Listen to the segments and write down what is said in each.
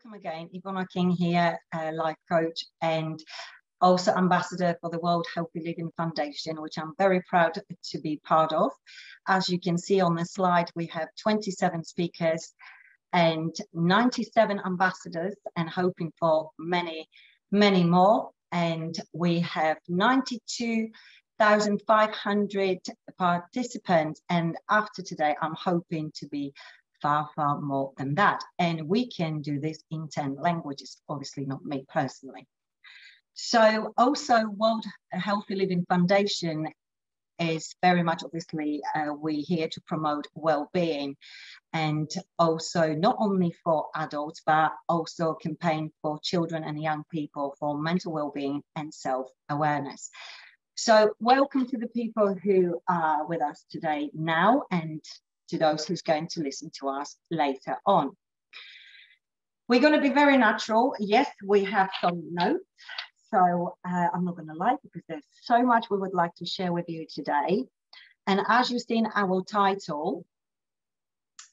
Welcome again, Ivana King here, life coach and also ambassador for the World Healthy Living Foundation, which I'm very proud to be part of. As you can see on the slide, we have 27 speakers and 97 ambassadors and hoping for many, many more. And we have 92,500 participants. And after today, I'm hoping to be far, far more than that. And we can do this in 10 languages, obviously not me personally. So also World Healthy Living Foundation is very much obviously we're here to promote well-being, and also not only for adults but also campaign for children and young people for mental well-being and self-awareness. So welcome to the people who are with us today now, and to those who's going to listen to us later on. We're going to be very natural. Yes, we have some notes. So I'm not going to lie, because there's so much we would like to share with you today. And as you've seen, our title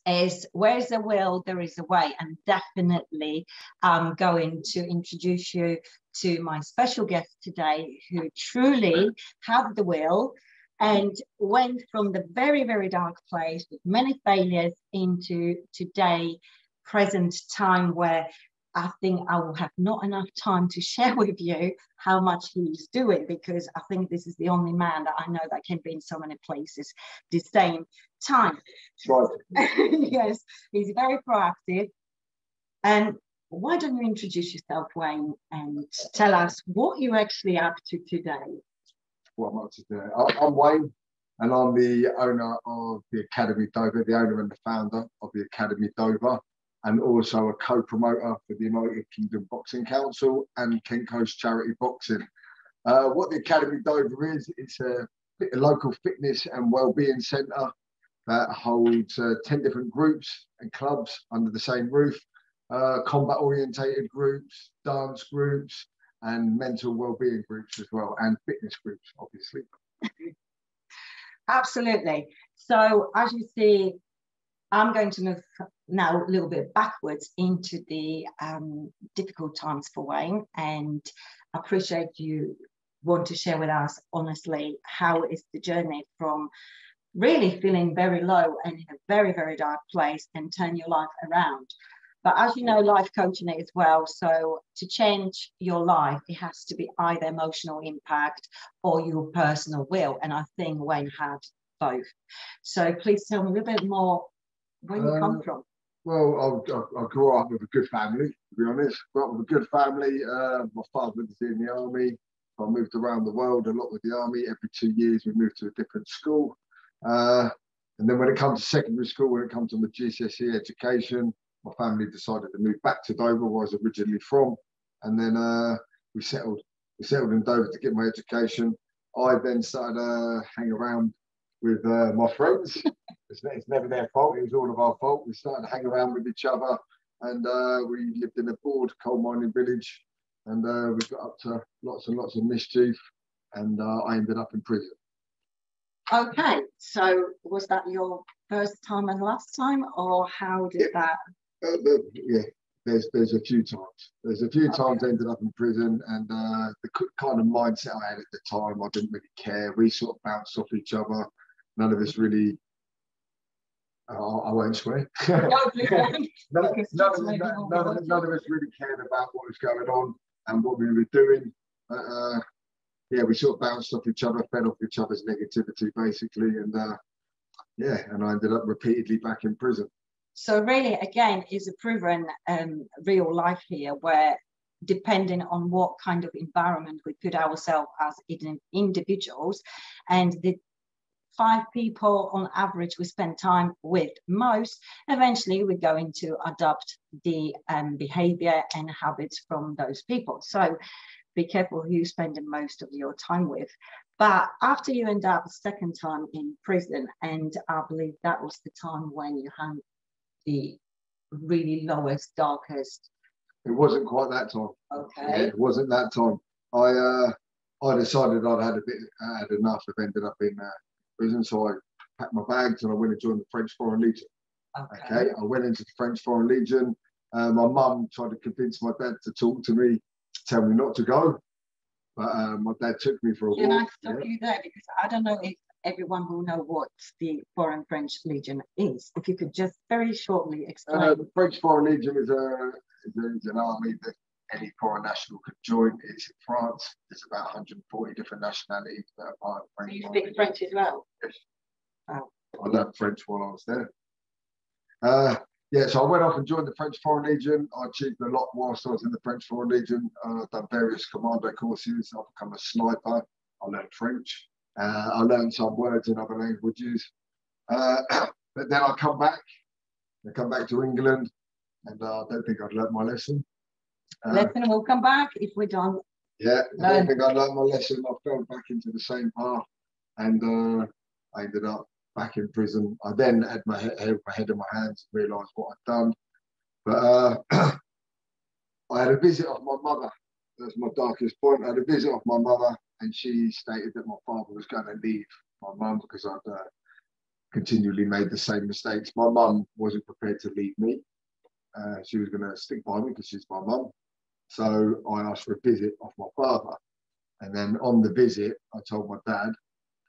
is Where's the Will, There Is a Way. And definitely I'm going to introduce you to my special guest today, who truly have the will and went from the very, very dark place with many failures into today, present time, where I think I will have not enough time to share with you how much he's doing, because I think this is the only man that I know that can be in so many places at the same time. Right. Yes, he's very proactive. And why don't you introduce yourself, Wayne, and tell us what you're actually up to today? What I'm up to today. I'm Wayne, and I'm the owner of the Academy Dover, the owner and the founder of the Academy Dover, and also a co-promoter for the United Kingdom Boxing Council and Kent Coast Charity Boxing. What the Academy Dover is, it's a local fitness and wellbeing centre that holds 10 different groups and clubs under the same roof, combat-orientated groups, dance groups, and mental wellbeing groups as well, and fitness groups, obviously. Absolutely. So as you see, I'm going to move now a little bit backwards into the difficult times for Wayne, and I appreciate you want to share with us honestly how is the journey from really feeling very low and in a very, very dark place and turn your life around. But as you know, life coaching it as well. So to change your life, it has to be either emotional impact or your personal will. And I think Wayne had both. So please tell me a little bit more where you come from. Well, I grew up with a good family, to be honest. Grew up with a good family. My father was in the army. I moved around the world a lot with the army. Every 2 years, we moved to a different school. And then when it comes to secondary school, when it comes to my GCSE education, my family decided to move back to Dover, where I was originally from. And then we settled in Dover to get my education. I then started hanging around with my friends. It's never their fault, it was all of our fault. We started hanging around with each other, and we lived in a bored coal mining village, and we got up to lots and lots of mischief, and I ended up in prison. Okay, so was that your first time and last time, or how did that? Yeah, there's a few times. There's a few times I ended up in prison, and the kind of mindset I had at the time, I didn't really care. We sort of bounced off each other. None of us really. I won't swear. None of us really cared about what was going on and what we were doing. Yeah, we sort of bounced off each other, fed off each other's negativity, basically, and yeah, and I ended up repeatedly back in prison. So really, again, is a proven real life here, where depending on what kind of environment we put ourselves as individuals, and the 5 people on average we spend time with most, eventually we're going to adopt the behavior and habits from those people. So be careful who you spend most of your time with. But after you end up a second time in prison, and I believe that was the time when you had the really lowest, darkest. It wasn't quite that time. Okay. Yeah, it wasn't that time. I decided I'd had enough. I've ended up in prison, so I packed my bags and I went and joined the French Foreign Legion. Okay, I went into the French Foreign Legion. My mum tried to convince my dad to talk to me, tell me not to go. But my dad took me for a walk. Can I stop you there? Because I don't know if everyone will know what the Foreign French Legion is. If you could just very shortly explain. The French Foreign Legion is an army that any foreign national could join. It's in France. There's about 140 different nationalities that are part of French. Do you speak French as well? Yes. Oh. I learned French while I was there. Yeah, so I went off and joined the French Foreign Legion. I achieved a lot whilst I was in the French Foreign Legion. I've done various commando courses. I've become a sniper. I learned French. I learned some words in other languages. But then I come back to England, and I don't think I'd learned my lesson. Lesson will come back if we don't. Yeah, I don't think I learned my lesson. I fell back into the same path, and I ended up back in prison. I then had my head in my hands and realised what I'd done. But I had a visit of my mother. That's my darkest point. I had a visit of my mother, and she stated that my father was going to leave my mum because I'd continually made the same mistakes. My mum wasn't prepared to leave me. She was going to stick by me because she's my mum. So I asked for a visit of my father. And then on the visit, I told my dad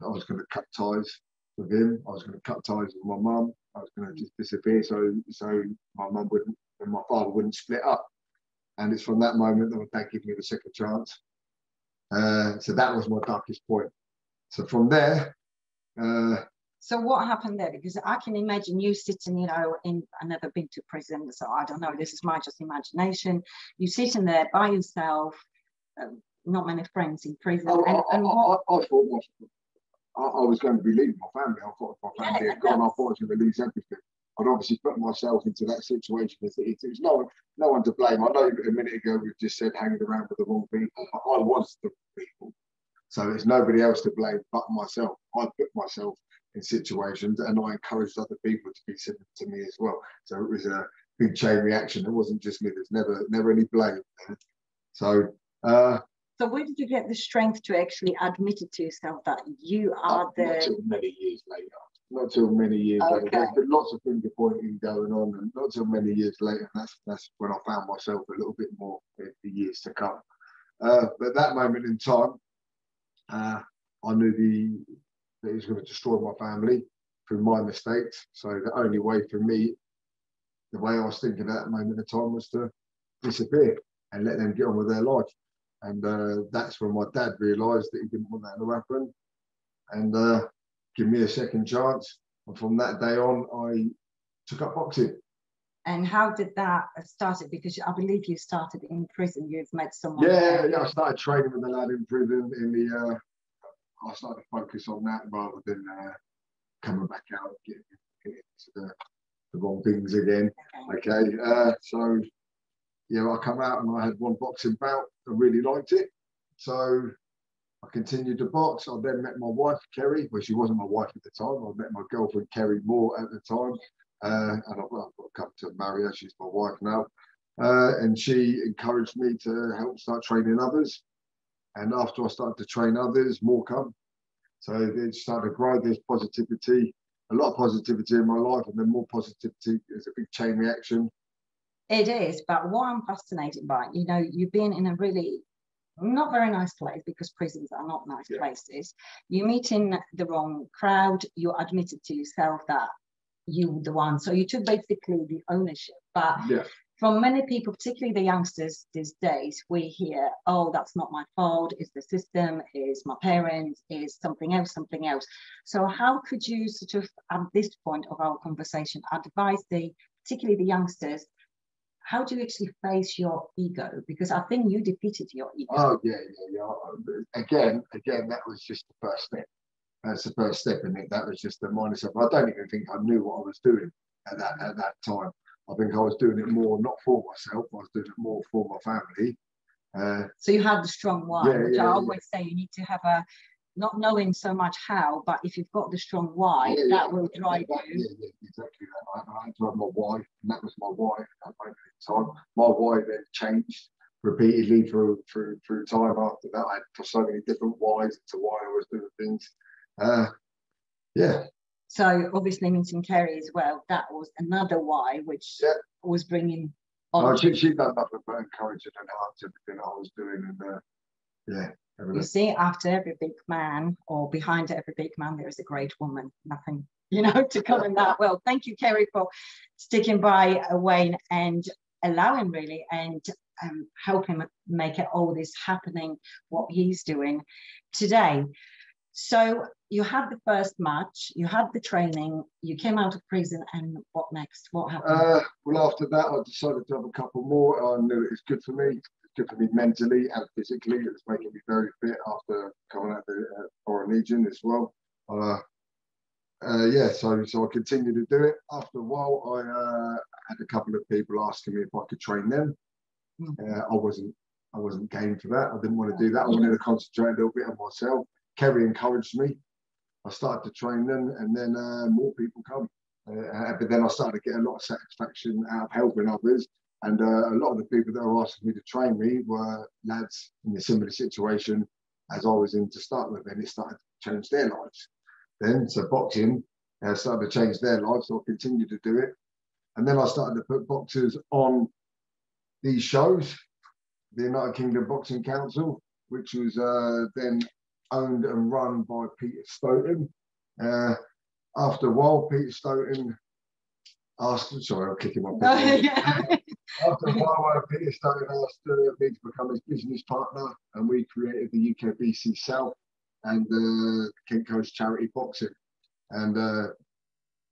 that I was going to cut ties with him. I was going to cut ties with my mum. I was going to just disappear so my mum wouldn't and my father wouldn't split up. And it's from that moment that my dad gave me the second chance. So that was my darkest point. So from there. So what happened there? Because I can imagine you sitting, you know, I've never been to prison, so I don't know, this is my just imagination. You sitting there by yourself, not many friends in prison. I thought I was going to be leaving my family. I thought if my family had gone, I thought I was going to lose everything. I'd obviously put myself into that situation. It's no one to blame. I know a minute ago we just said hanging around with the wrong people. I was the people. So there's nobody else to blame but myself. I put myself in situations and I encouraged other people to be similar to me as well. So it was a big chain reaction. It wasn't just me. There's never any blame. So where did you get the strength to actually admit it to yourself that you are Not till many years later. Not till many years later. There's been lots of finger pointing going on, and not till many years later. That's when I found myself a little bit more in the years to come. But at that moment in time, I knew that it was going to destroy my family through my mistakes. So the only way for me, the way I was thinking at that moment in time, was to disappear and let them get on with their life. And that's when my dad realised that he didn't want that to happen and give me a second chance. And from that day on, I took up boxing. And how did that start? Because I believe you started in prison. You've met someone. Yeah, I started training with a lad in prison. I started to focus on that rather than coming back out and getting into the wrong things again. Okay. So yeah, I come out and I had one boxing bout. I really liked it. So I continued to box. I then met my wife, Kerry. Well, she wasn't my wife at the time. I met my girlfriend, Kerry Moore, at the time. And I've come to marry her. She's my wife now. And she encouraged me to help start training others. And after I started to train others, more come. So it started to grow. There's positivity, a lot of positivity in my life, and then more positivity. There's a big chain reaction. It is, but what I'm fascinated by, you know, you've been in a really not very nice place, because prisons are not nice places. You're meeting the wrong crowd. You admitted to yourself that you were the one. So you took basically the ownership. But from many people, particularly the youngsters these days, we hear, oh, that's not my fault. It's the system, it's my parents, it's something else, something else. So how could you sort of, at this point of our conversation, advise particularly the youngsters, how do you actually face your ego? Because I think you defeated your ego. Oh, yeah. Again, that was just the first step. That's the first step in it. That was just the mindset. I don't even think I knew what I was doing at that time. I think I was doing it more, not for myself, I was doing it more for my family. So you had the strong why, which I always say you need to have not knowing so much how, but if you've got the strong why, that will drive you. Yeah, exactly that. I had to have my why, and that was my why at that moment in time. My why then changed repeatedly through time after that. I had so many different whys to why I was doing things. So obviously meeting Kerry as well, that was another why, which was bringing Oh, she done nothing but encouraging and enhance everything I was doing, and yeah. You see, after every big man, or behind every big man, there is a great woman. Nothing, you know, to come in that. Well, thank you, Kerry, for sticking by Wayne and allowing really and helping make it all this happening, what he's doing today. So you had the first match, you had the training, you came out of prison, and what next? What happened? Well, after that, I decided to have a couple more. I knew it was good for me. Good for me mentally and physically. It was making me very fit after coming out of the Foreign Legion as well. Yeah, so I continued to do it. After a while, I had a couple of people asking me if I could train them. I wasn't game for that. I didn't want to do that. I wanted to concentrate a little bit on myself. Kerry encouraged me. I started to train them, and then more people come. But then I started to get a lot of satisfaction out of helping others. And a lot of the people that were asking me to train me were lads in a similar situation as I was in to start with, and it started to change their lives. Then, so boxing started to change their lives, so I continued to do it. And then I started to put boxers on these shows, the United Kingdom Boxing Council, which was then owned and run by Peter Stoughton. After a while, Peter Stoughton asked, sorry, I'm kicking my feet. After a while, Peter Stoughton asked me to become his business partner, and we created the UKBC South and the Kent Coast Charity Boxing. And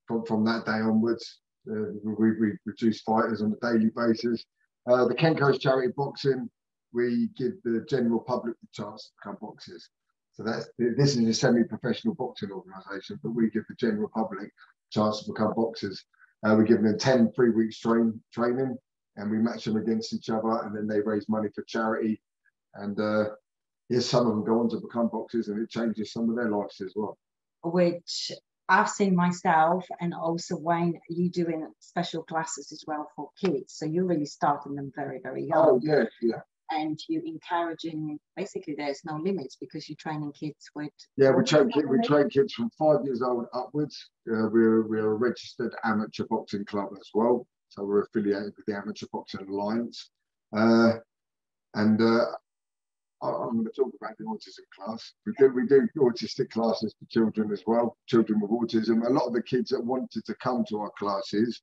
from that day onwards, we produce fighters on a daily basis. The Kent Coast Charity Boxing, we give the general public the chance to become boxers. So this is a semi-professional boxing organisation, but we give the general public a chance to become boxers. We give them 10 3 weeks training, and we match them against each other, and then they raise money for charity. And yes, some of them go on to become boxers, and it changes some of their lives as well. Which I've seen myself, and also Wayne, you doing special classes as well for kids. So you're really starting them very, very young. Oh yeah, yeah. And you encouraging, basically there's no limits because you're training kids with... Yeah, we train kids from 5 years old upwards. We're a registered amateur boxing club as well. So we're affiliated with the Amateur Boxing Alliance. I'm going to talk about the autism class. We do autistic classes for children as well, children with autism. A lot of the kids that wanted to come to our classes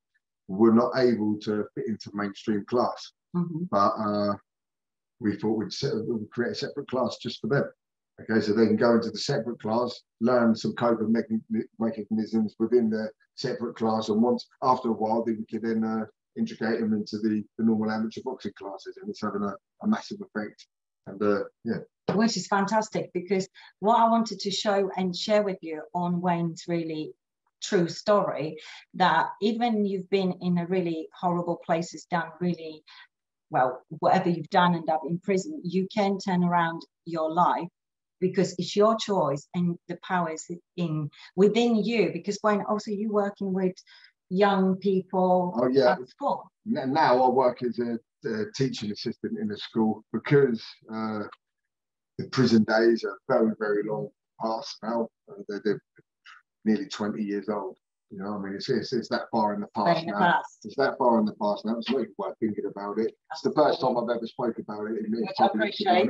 were not able to fit into mainstream class. But we thought we'd create a separate class just for them. Okay, so they can go into the separate class, learn some coping mechanisms within the separate class, and after a while, we could then integrate them into the normal amateur boxing classes, and it's having a massive effect. And yeah, which is fantastic, because what I wanted to show and share with you on Wayne's really true story, that even you've been in a really horrible places, done really well, whatever you've done, end up in prison, you can turn around your life because it's your choice, and the power is within you. Because Wayne, also you working with young people at school. Now I work as a teaching assistant in a school, because the prison days are very, very long past now. They're nearly 20 years old. You know, I mean, it's that far in the past now. It's that far in the past now. It's not even worth thinking about it. It's the first time I've ever spoken about it in this public. I appreciate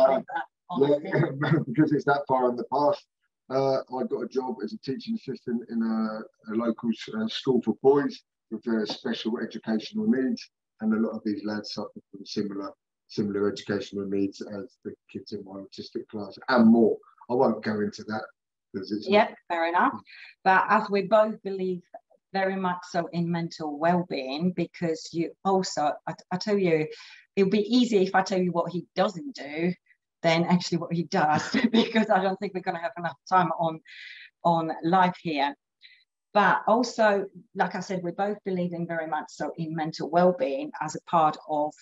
that. Because it's that far in the past. I got a job as a teaching assistant in a local school for boys with special educational needs, and a lot of these lads suffer from similar educational needs as the kids in my autistic class, and more. I won't go into that. Yeah, fair enough. But as we both believe very much so in mental well-being, because you also, I tell you, it'll be easy if I tell you what he doesn't do than actually what he does, because I don't think we're going to have enough time on life here. But also, like I said, we both believe in very much so in mental well-being as a part of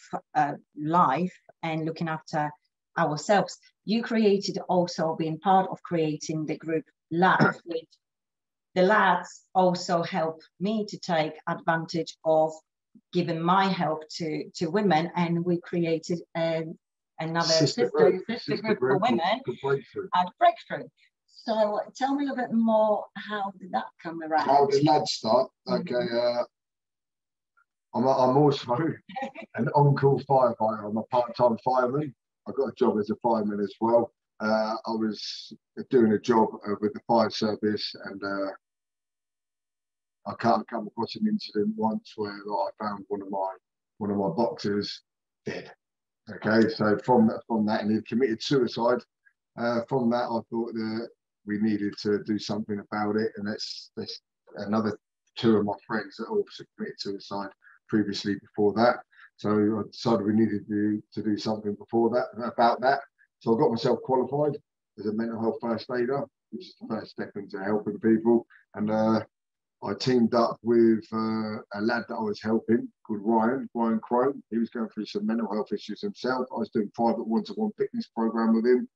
life and looking after ourselves. You created also being part of creating the group Lads, which the lads also help me to take advantage of giving my help to women, and we created another sister group for women at Breakthrough. So tell me a little bit more, how did that come around? How did lads start? Okay, I'm also an on-call firefighter. I'm a part-time fireman. I got a job as a fireman as well. I was doing a job with the fire service, and I come across an incident once where I found one of my boxers dead. Okay, so from that, and he committed suicide. From that, I thought that we needed to do something about it, and that's another two of my friends that also committed suicide previously before that. So I decided we needed to do something about that. So I got myself qualified as a mental health first aider, which is the first step into helping people. And I teamed up with a lad that I was helping called Ryan Crone. He was going through some mental health issues himself. I was doing private one-to-one fitness program with him.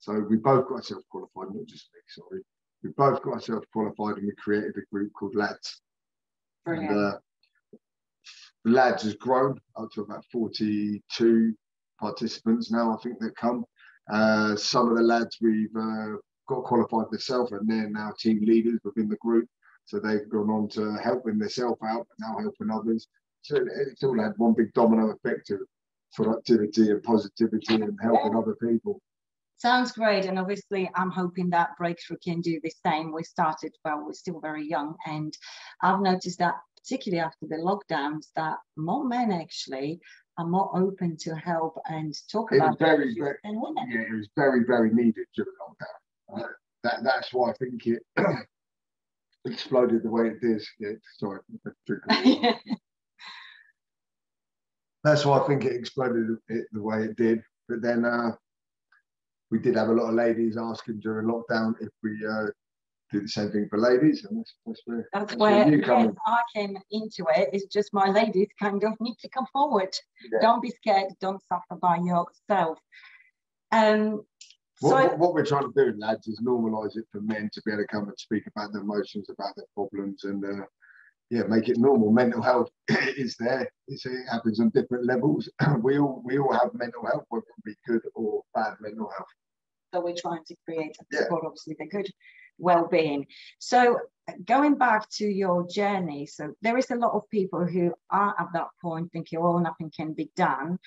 So we both got ourselves qualified, not just me, sorry. We both got ourselves qualified, and we created a group called Lads. Brilliant. And Lads has grown up to about 42 participants now, I think, that come. Some of the lads we've got qualified themselves, and they're now team leaders within the group. So they've gone on to helping themselves out, and now helping others. So it's all had one big domino effect of productivity and positivity and helping other people. Sounds great. And obviously, I'm hoping that Breakthrough can do the same. We started, well, we're still very young. And I've noticed that, particularly after the lockdowns, that more men actually are more open to help and talk about it. And women. Yeah, it was very, very needed during lockdown. That's why I think it exploded the way it did. Yeah, sorry. That's why I think it exploded the way it did. But then we did have a lot of ladies asking during lockdown if we do the same thing for ladies, and that's where you come in. I came into it. It's just my ladies kind of need to come forward. Yeah. Don't be scared. Don't suffer by yourself. What we're trying to do, lads, is normalise it for men to be able to come and speak about their emotions, about their problems, and make it normal. Mental health is there. It happens on different levels. we all have mental health, whether it be good or bad mental health. So we're trying to create and support, obviously, the good well-being. So going back to your journey, so there is a lot of people who are at that point thinking, oh, nothing can be done.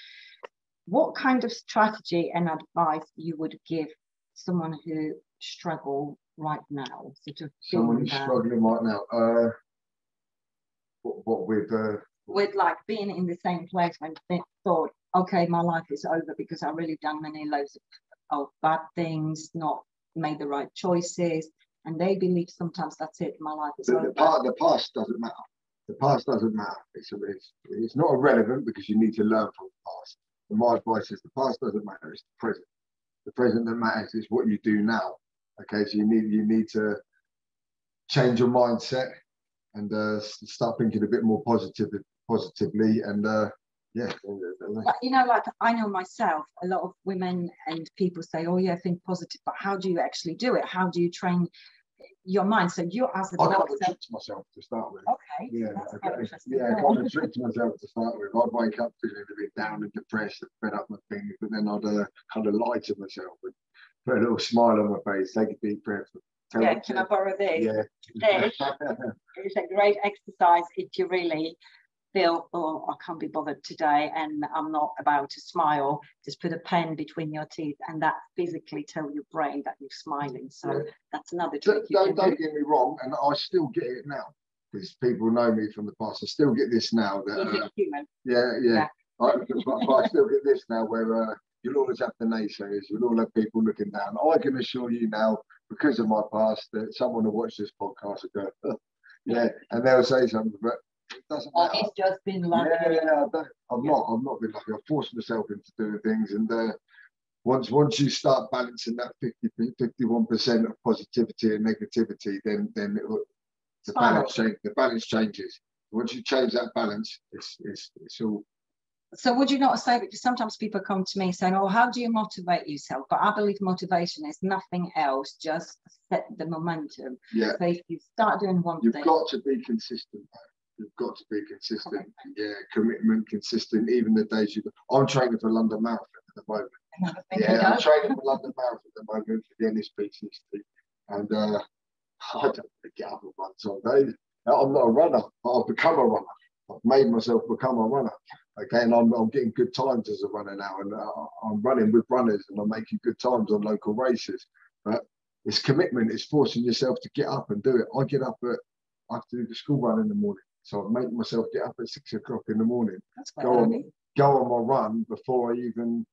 What kind of strategy and advice you would give someone who struggle right now? Someone who's struggling right now. What with like being in the same place when they thought, okay, my life is over because I really done many loads of bad things, not made the right choices, and they believe sometimes that's it, my life is over. The past doesn't matter. The past doesn't matter. It's not irrelevant, because you need to learn from the past. And my advice is the past doesn't matter, it's the present. The present that matters is what you do now. Okay, so you need to change your mindset and start thinking a bit more positively, and But you know, like I know myself, a lot of women and people say, oh yeah, think positive, but how do you actually do it? How do you train your mind? So you as a doctor, I can't trick myself to start with. Okay. Yeah, I can't trick myself to start with. I'd wake up feeling a bit down and depressed and fed up with things, but then I'd kind of lie to myself and put a little smile on my face, take a deep breath. Yeah, can I borrow this? Yeah. This is a great exercise if you really feel, oh, I can't be bothered today and I'm not about to smile. Just put a pen between your teeth, and that physically tell your brain that you're smiling. So that's another trick. Don't get me wrong, and I still get it now, because people know me from the past. I still get this now. That, human. Yeah. But I still get this now, where you'll always have the naysayers. You'll all have people looking down. I can assure you now, because of my past, that someone will watch this podcast and go, yeah, and they'll say something, but it doesn't matter. It's just been lucky. I'm not been lucky. I've forced myself into doing things, and once you start balancing that 51% of positivity and negativity, then the balance changes. Once you change that balance, it's all. So would you not say, because sometimes people come to me saying, oh, how do you motivate yourself? But I believe motivation is nothing else, just set the momentum. Yeah. So if you start doing one thing. You've got to be consistent. You've got to be consistent. Commitment, consistent, even the days I'm training for London Marathon at the moment. I'm training for London Marathon at the moment for the NSPCC. And I don't get up and run some days. I'm not a runner, but I've become a runner. I've made myself become a runner. Okay, and I'm getting good times as a runner now, and I'm running with runners, and I'm making good times on local races. But it's commitment. It's forcing yourself to get up and do it. I have to do the school run in the morning, so I make myself get up at 6 o'clock in the morning. That's quite early. Go on my run before I even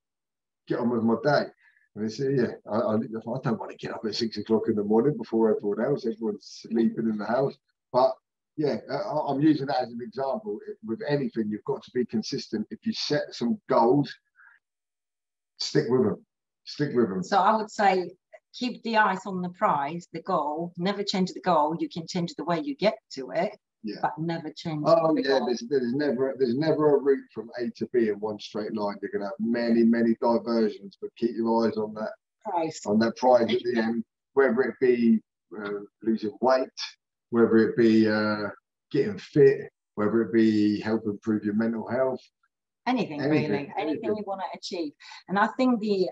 get on with my day. And they say, yeah, I don't want to get up at 6 o'clock in the morning before everyone else. Everyone's sleeping in the house. But yeah, I'm using that as an example. With anything, you've got to be consistent. If you set some goals, stick with them. Stick with them. So I would say keep the eyes on the prize, the goal. Never change the goal. You can change the way you get to it, but never change the goal. There's never a route from A to B in one straight line. You're going to have many diversions, but keep your eyes on that prize. On that prize at the end, whether it be losing weight, whether it be getting fit, whether it be help improve your mental health. Anything really, anything you want to achieve. And I think the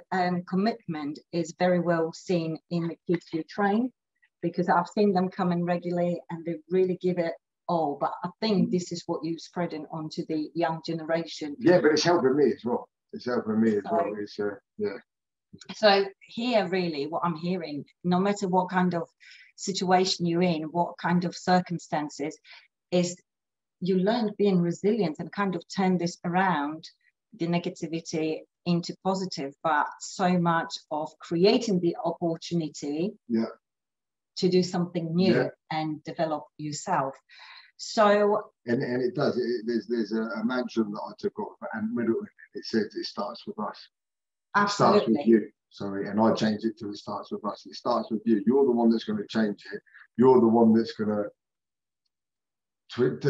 commitment is very well seen in the kids you train, because I've seen them come in regularly and they really give it all. But I think this is what you're spreading onto the young generation. Yeah, but it's helping me as well. It's helping me as well. It's, So here really what I'm hearing, no matter what kind of situation you're in, what kind of circumstances, is you learn being resilient and kind of turn this around, the negativity into positive, but so much of creating the opportunity to do something new and develop yourself. So and it does. There's a mantra that I took off, and middle it says it starts with us. Absolutely. It starts with you. Sorry, and I changed it to it starts with us. It starts with you. You're the one that's going to change it. You're the one that's going to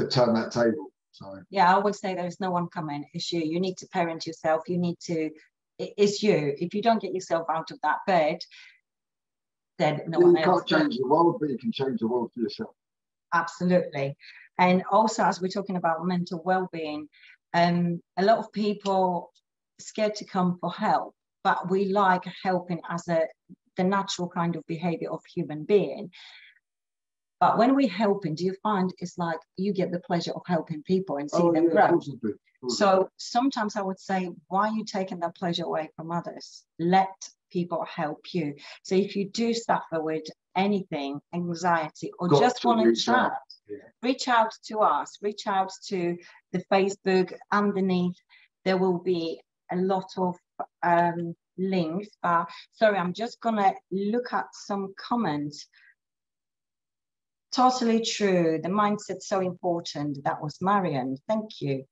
turn that table. So yeah, I always say there's no one coming. It's you. You need to parent yourself. You need to. It's you. If you don't get yourself out of that bed, then no one else. You can't change the world, but you can change the world for yourself. Absolutely. And also, as we're talking about mental well-being, a lot of people are scared to come for help, but we like helping as the natural kind of behavior of human being. But when we're helping, do you find it's like you get the pleasure of helping people and see them grow? So sometimes I would say, why are you taking that pleasure away from others? Let people help you. So if you do suffer with anything, anxiety, or just want to chat, reach out to us, reach out to the Facebook. Underneath, there will be a lot of links. Sorry, I'm just going to look at some comments. Totally true. The mindset's so important. That was Marion. Thank you.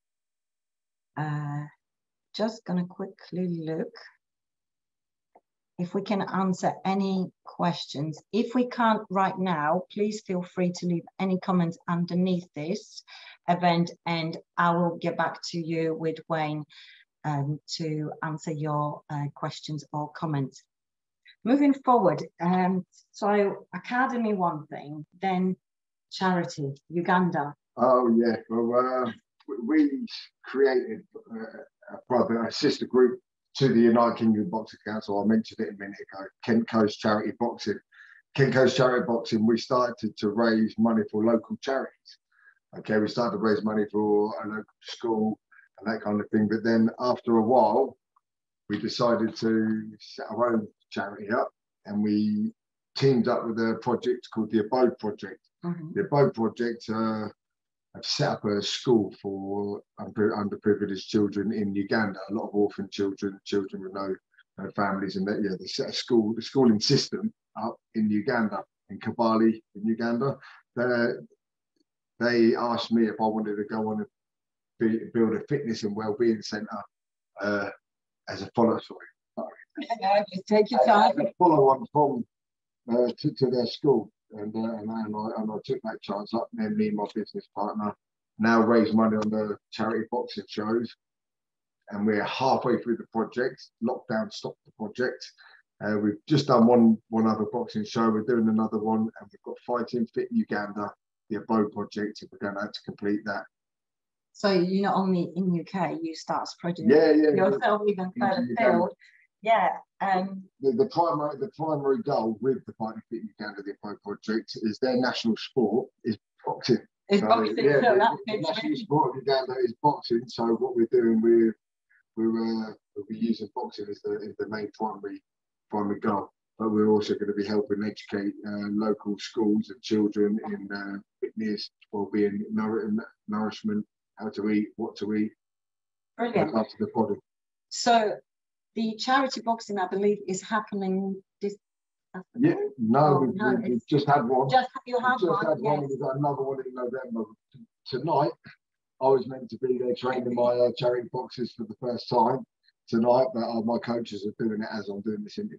Just going to quickly look if we can answer any questions. If we can't right now, please feel free to leave any comments underneath this event, and I will get back to you with Wayne to answer your questions or comments. Moving forward, so Academy, one thing, then charity, Uganda. Oh yeah, well, we created a sister group to the United Kingdom Boxing Council. I mentioned it a minute ago, Kent Coast Charity Boxing. Kent Coast Charity Boxing, we started to raise money for local charities. Okay, we started to raise money for a local school and that kind of thing. But then after a while, we decided to set our own charity up, and we teamed up with a project called the Abode Project. The Abode Project have set up a school for underprivileged children in Uganda. A lot of orphan children, children with no families, and that they set a school, the schooling system up in Uganda, in Kabale, in Uganda. They asked me if I wanted to go on and build a fitness and wellbeing centre as a follow-up. Take your time. A follow-on from to their school, and I took that chance up. And then me and my business partner now raise money on the charity boxing shows, and we're halfway through the project. Lockdown stopped the project. We've just done one other boxing show. We're doing another one, and we've got Fighting Fit Uganda, the Abode Project. We're going to have to complete that. So you're not only in UK, you start spreading yourself even further afield. Yeah. The primary goal with the Fighting Fit Uganda, the Abode Project, is their national sport is boxing. It's boxing, yeah, so that the fits national really. sport of Uganda is boxing. So what we're doing, we'll be using boxing as the main primary goal. But we're also going to be helping educate local schools and children in fitness, wellbeing, nourishment, how to eat, what to eat, Brilliant. look after the body. So the charity boxing, I believe, is happening this Yeah, no, no, we've just had one. You had We've just one, had one. yes. We've got another one in November. Tonight, I was meant to be there training my charity boxers for the first time tonight, but my coaches are doing it as I'm doing this interview.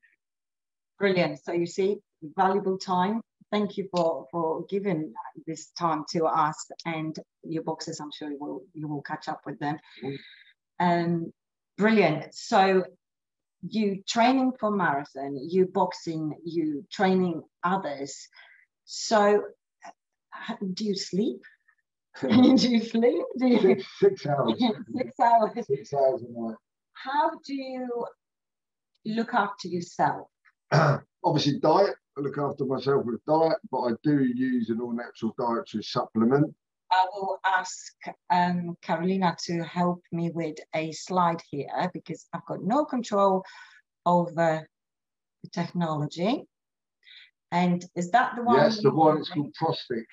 Brilliant. So you see, valuable time. Thank you for giving this time to us and your boxers. I'm sure you will catch up with them. Brilliant. So you training for marathon, you boxing, you training others. So do you sleep? Do you sleep? Do you... 6 hours. 6 hours. 6 hours a night. How do you look after yourself? Obviously, diet. I look after myself with diet, but I do use an all-natural dietary supplement. I will ask Carolina to help me with a slide here because I've got no control over the technology. And is that the one? Yes, the one. It's called Prostic.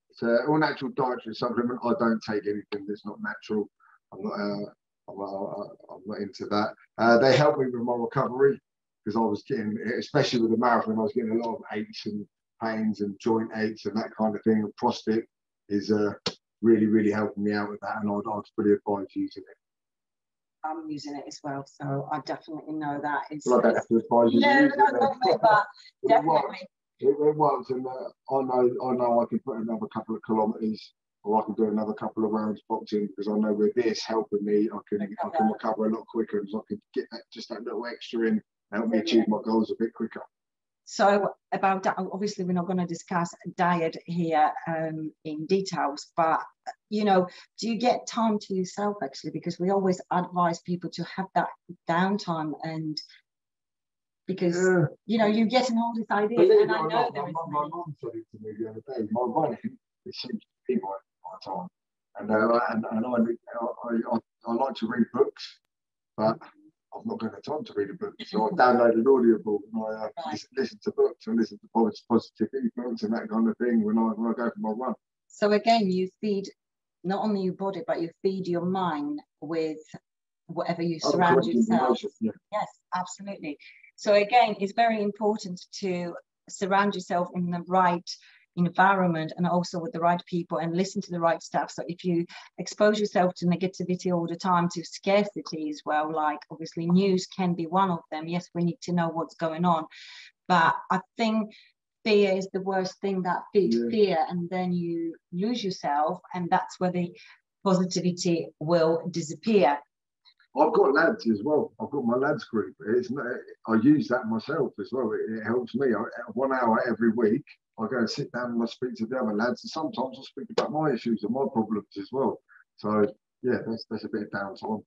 It's an all-natural dietary supplement. I don't take anything that's not natural. I'm not into that. They help me with my recovery because I was getting, especially with the marathon, I was getting a lot of aches and pains and joint aches and that kind of thing. And Prostic is really helping me out with that, and I'd fully advise using it. I'm using it as well, so I definitely know that it's. Well, I don't have to advise you. No, but definitely. It works, and I know I can put another couple of kilometres, or I can do another couple of rounds boxing because I know with this helping me, I can recover a lot quicker, and so I can get that little extra in, help me achieve my goals a bit quicker. So about that, obviously we're not going to discuss diet here in details, but do you get time to yourself actually? Because we always advise people to have that downtime, and because you're getting all these ideas. And I know there is. My mum said it to me the other day. My wife, it seems to be my time, and I like to read books, but I've not got the time to read a book, so I download an audiobook and I listen to books and listen to positive influence and that kind of thing when I go for my run. So again, you feed not only your body, but you feed your mind with whatever you surround yourself. Yeah. Yes, absolutely. So again, it's very important to surround yourself in the right environment and also with the right people and listen to the right stuff. So if you expose yourself to negativity all the time, to scarcity as well, like obviously news can be one of them. Yes, we need to know what's going on, but I think fear is the worst thing that feeds fear, and then you lose yourself, and that's where the positivity will disappear. I've got lads as well. I've got my lads group. I use that myself as well. It helps me. 1 hour every week, I go and sit down and I speak to the other lads, and sometimes I speak about my issues and my problems as well. So yeah, that's a bit of downtime.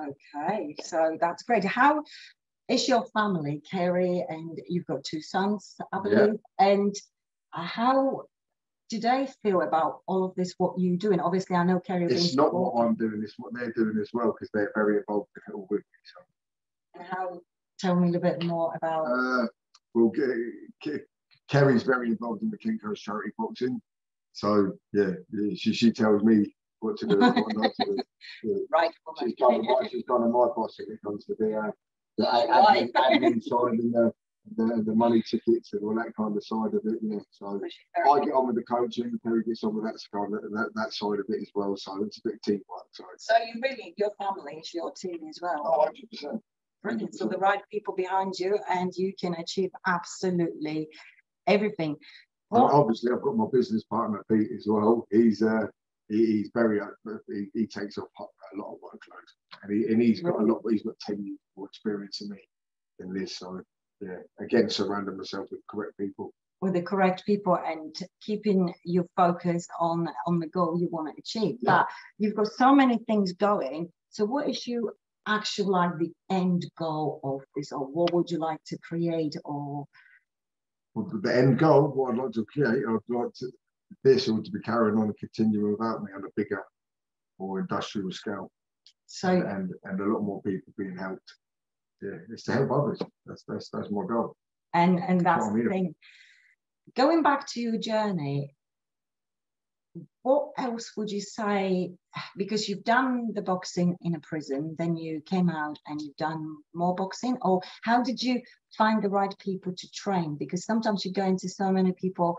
Okay, so that's great. How is your family, Kerry? And you've got 2 sons, I believe. Yeah. And how do they feel about all of this, what you're doing? Obviously, I know Kerry. It's not what I'm doing, it's what they're doing as well, because they're very involved in it all with me. So. And tell me a little bit more about. Well, Kerry's very involved in the King Coast charity boxing. So, yeah, she tells me what to do and what not to do. Yeah. Right. She's kind of my boss when it comes to the admin side and the money tickets and all that kind of side of it. Yeah. So I get on with the coaching, Kerry gets on with that side of it as well. So it's a bit of teamwork. So your family is your team as well. Oh, 100%. Brilliant. 100%. So the right people behind you, and you can achieve absolutely everything. Well, obviously, I've got my business partner Pete as well. He's very he takes up a lot of workload, and he's got a lot. He's got 10 years more experience than me in this. So yeah, again, surrounding myself with correct people. With the correct people and keeping your focus on the goal you want to achieve. Yeah. But you've got so many things going. So what is your actually like the end goal of this, or what would you like to create? Or well, the end goal, what I'd like to create, I'd like to this ought to be carrying on and continuing without me on a bigger, more industrial scale. So and a lot more people being helped. Yeah, it's to help others. That's my goal. And that's the thing. Going back to your journey, what else would you say? Because you've done the boxing in a prison, then you came out and you've done more boxing, or how did you find the right people to train? Because sometimes you go into so many people,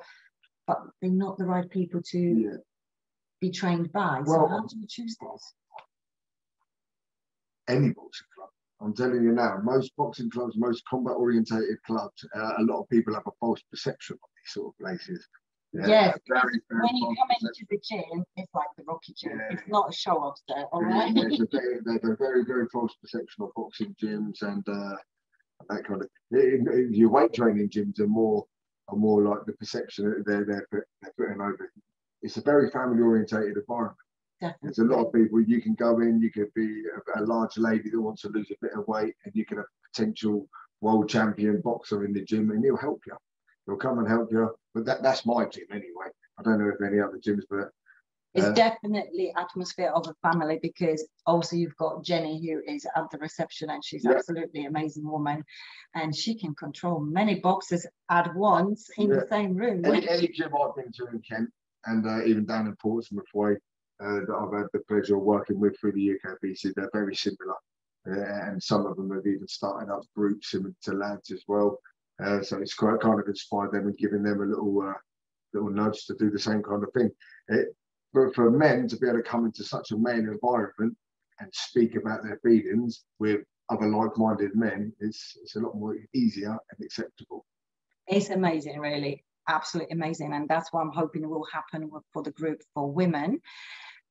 but they're not the right people to be trained by. So how do you choose this? Any boxing club. I'm telling you now, most boxing clubs, most combat orientated clubs, a lot of people have a false perception of these sort of places. Yes, very when you come into the gym, it's like the Rocky gym. Yeah. It's not a show off there, all right? There's a very, very false perception of boxing gyms and that kind of. Your weight training gyms are more like the perception that they're putting over. It's a very family orientated environment. Definitely. There's a lot of people you can go in. You could be a large lady that wants to lose a bit of weight, and you can have a potential world champion boxer in the gym, and he'll help you. He'll come and help you. But that's my gym anyway. I don't know if any other gyms, but it's definitely atmosphere of a family, because also you've got Jenny, who is at the reception, and she's absolutely amazing woman, and she can control many boxers at once in the same room. Any gym I've been to in Kent, and even down in Portsmouth Way, that I've had the pleasure of working with through the UKBC, they're very similar, and some of them have even started up groups to lads as well. So it's quite kind of inspired them and giving them a little nudge to do the same kind of thing. But for men to be able to come into such a male environment and speak about their feelings with other like-minded men, it's a lot more easier and acceptable. It's amazing, really, absolutely amazing, and that's what I'm hoping will happen for the group for women.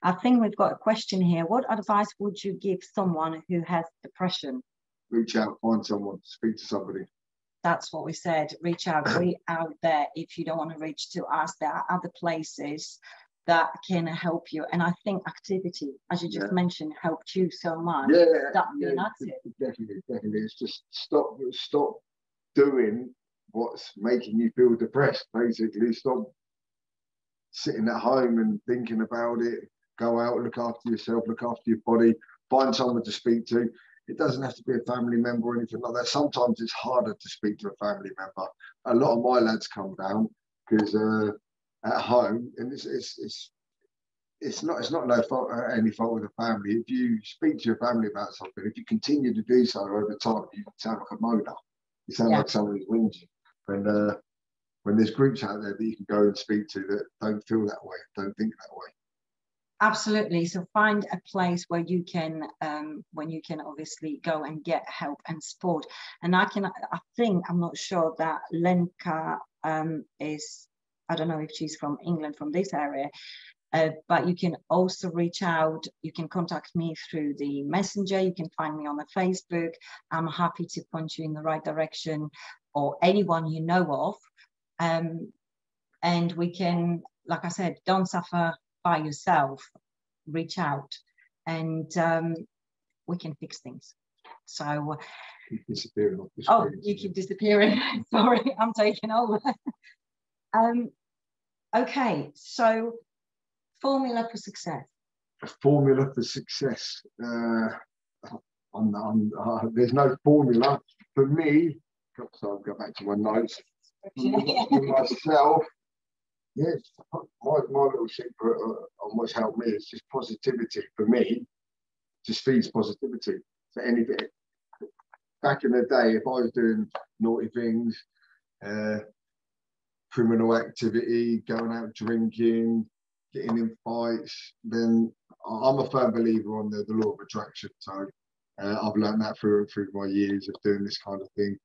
I think we've got a question here. What advice would you give someone who has depression? Reach out, find someone, speak to somebody. That's what we said. Reach out, be out there. If you don't want to reach to us, there are other places that can help you. And I think activity, as you just mentioned, helped you so much. Stop being active. Definitely. It's just stop doing what's making you feel depressed, basically. Stop sitting at home and thinking about it. Go out, look after yourself, look after your body, find someone to speak to. It doesn't have to be a family member or anything like that. Sometimes it's harder to speak to a family member. A lot of my lads come down because at home, and it's not no fault, any fault with the family. If you speak to your family about something, if you continue to do so over time, you sound like a moaner. You sound like someone who's whinging. When there's groups out there that you can go and speak to that don't feel that way, don't think that way. Absolutely. So find a place where you can, when you can obviously go and get help and support. And I think, I'm not sure that Lenka is, I don't know if she's from England, from this area, but you can also reach out. You can contact me through the messenger. You can find me on the Facebook. I'm happy to point you in the right direction, or anyone you know of. And we can, like I said, don't suffer by yourself. Reach out, and we can fix things. So keep disappearing off the screen. Oh, you keep disappearing. Sorry, I'm taking over. Okay, so formula for success. A formula for success. There's no formula for me. So I'll go back to my notes. For myself, yes, my little secret on what's helped me is just positivity. For me, just feeds positivity. So anything. Back in the day, if I was doing naughty things, criminal activity, going out drinking, getting in fights, then I'm a firm believer on the law of attraction. So I've learned that through my years of doing this kind of thing.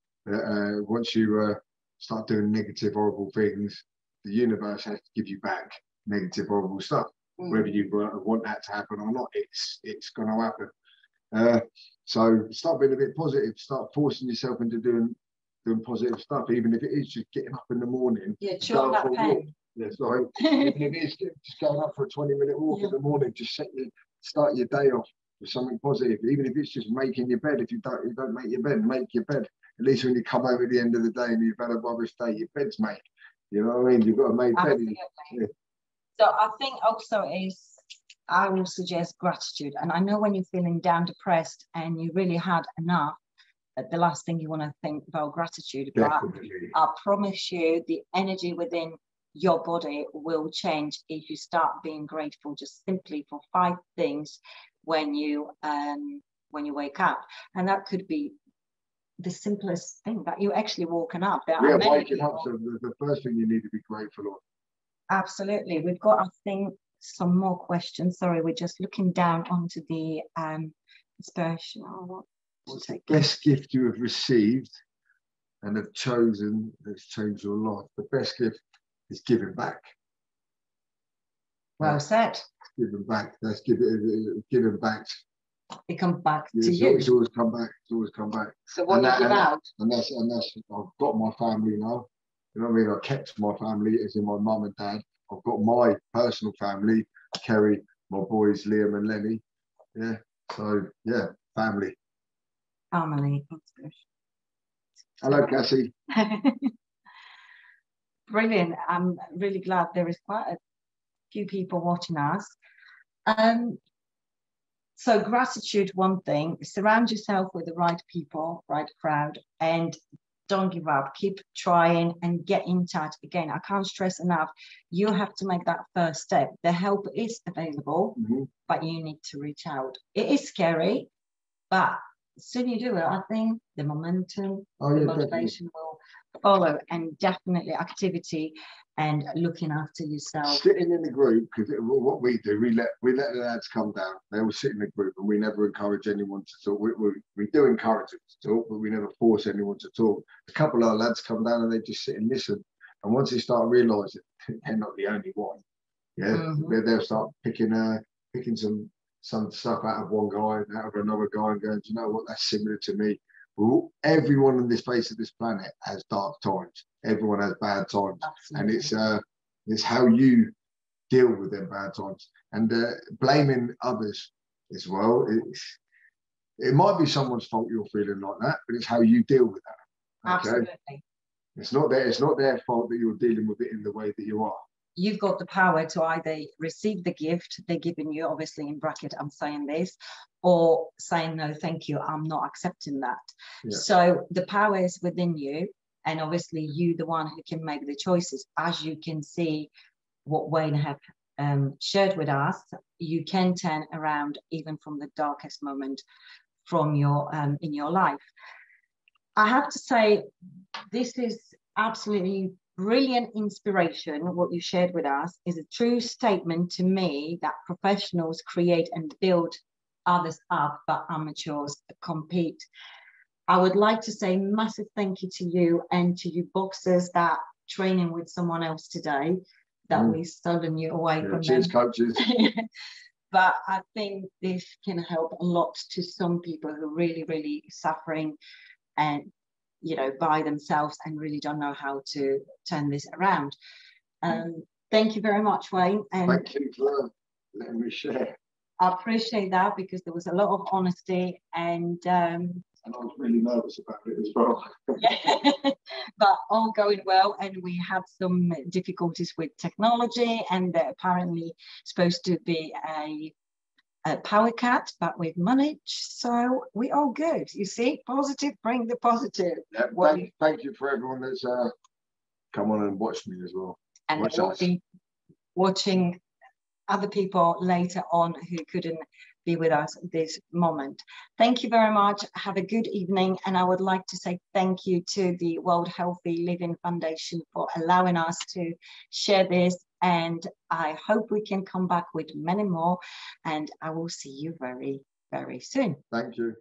Once you start doing negative, horrible things, the universe has to give you back negative, horrible stuff. Whether you want that to happen or not, it's going to happen. So start being a bit positive. Start forcing yourself into doing positive stuff, even if it is just getting up in the morning. Yeah, chew that pen. Yeah, sorry. Even if it is just going up for a 20-minute walk in the morning, just start your day off with something positive. Even if it's just making your bed. If you don't make your bed, make your bed. At least when you come home at the end of the day and you've had a rubbish day, your bed's made. You know what I mean? You've got a made bed. So I think also I will suggest gratitude. And I know when you're feeling down, depressed, and you really had enough, that the last thing you want to think about gratitude. Definitely. But I promise you, the energy within your body will change if you start being grateful just simply for 5 things when you wake up. And that could be the simplest thing, that you actually woken up. Waking up. So the first thing you need to be grateful of. Absolutely. We've got, I think, some more questions. Sorry, we're just looking down onto the inspirational. What's the best gift you have received and have chosen that's changed your life? The best gift is giving back. Well said. Giving back. That's giving back. It comes back to you. It's always come back. It's always come back. So what you give out? And that's. I've got my family now. You know what I mean? I kept my family, as in my mum and dad. I've got my personal family, Kerry, my boys, Liam and Lenny. Yeah. So yeah, family. Family. Hello, Cassie. Brilliant. I'm really glad there is quite a few people watching us. So gratitude, one thing, surround yourself with the right people, right crowd, and don't give up. Keep trying and get in touch. Again, I can't stress enough, you have to make that first step. The help is available, but you need to reach out. It is scary, but as soon as you do it, I think the momentum, the motivation will follow, and definitely activity and looking after yourself. Sitting in the group, because what we do, we let the lads come down. They all sit in the group, and we never encourage anyone to talk. We do encourage them to talk, but we never force anyone to talk. A couple of our lads come down and they just sit and listen. And once they start realising they're not the only one, they'll start picking some stuff out of one guy, out of another guy, and going, do you know what, that's similar to me. Everyone on this face of this planet has dark times. Everyone has bad times. Absolutely. And it's how you deal with them bad times. And blaming others as well, it might be someone's fault you're feeling like that, but it's how you deal with that. Okay? Absolutely. It's not their fault that you're dealing with it in the way that you are. You've got the power to either receive the gift they're giving you, obviously in bracket, I'm saying this, or saying, no, thank you, I'm not accepting that. Yeah. So the power is within you, and obviously you, the one who can make the choices. As you can see what Wayne have shared with us, you can turn around even from the darkest moment from your in your life. I have to say, this is absolutely brilliant inspiration. What you shared with us is a true statement to me that professionals create and build others up, but amateurs compete. I would like to say massive thank you to you and to you boxers that training with someone else today, that we've stolen you away from cheers, them. Coaches. But I think this can help a lot to some people who are really, really suffering and by themselves and really don't know how to turn this around. Thank you very much, Wayne. And thank you for letting me share. I appreciate that, because there was a lot of honesty and I was really nervous about it as well. But all going well, and we had some difficulties with technology, and they're apparently supposed to be a power cut, but we've managed, so we all good. You see, positive, bring the positive. Yeah, thank you for everyone that's come on and watched me as well. And we'll be watching other people later on who couldn't be with us at this moment. Thank you very much. Have a good evening. And I would like to say thank you to the World Healthy Living Foundation for allowing us to share this. And I hope we can come back with many more. And I will see you very, very soon. Thank you.